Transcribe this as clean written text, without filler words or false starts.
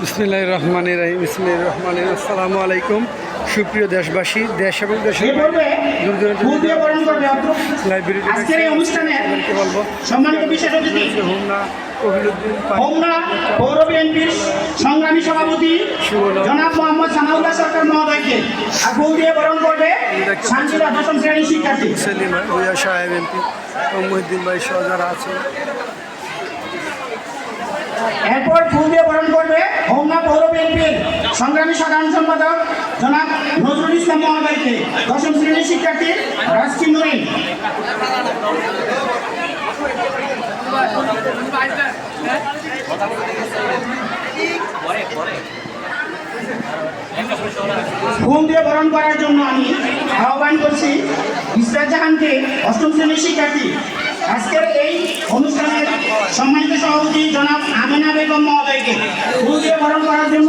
বিসমিল্লাহির রহমানির রহিম। বিসমিল্লাহির রহমানির রহিম। আসসালামু আলাইকুম সুপ্রিয় দেশবাসী, দেশ এবং দেশের লাইব্রেরিতে বলবো সম্মানিত বিশেষ অতিথি হোমনা পৌর বিএনপির সংগ্রামী সভাপতি জনাব মোহাম্মদ সানাউল্লাহ সরকার মহোদয়কে ফুল দিয়ে বরণ করবে শান্তিরা দশম শ্রেণীর শিক্ষার্থী সেলিম ভূঁইয়া সাহেব এমপি এবং মহিউদ্দিন ভাই সহ যারা আছে। এরপর ফুল দিয়ে বরণ করবে হোমনা পৌর বিএনপির সংগ্রামী সাধারণ সম্পাদক জনাব নজরুল ইসলাম মহোদয়কে দশম শ্রেণীর শিক্ষার্থী রাজকিন নুরিন। ফুল দিয়ে বরণ করার জন্য আমি আহ্বান করছি ইসরাত জাহানকে অষ্টম শ্রেণীর শিক্ষার্থী। আজকের এই অনুষ্ঠানের সম্মানিত সভাপতি জনাব আমিনা বেগম মহোদয়কে ফুল দিয়ে বরণ করার জন্য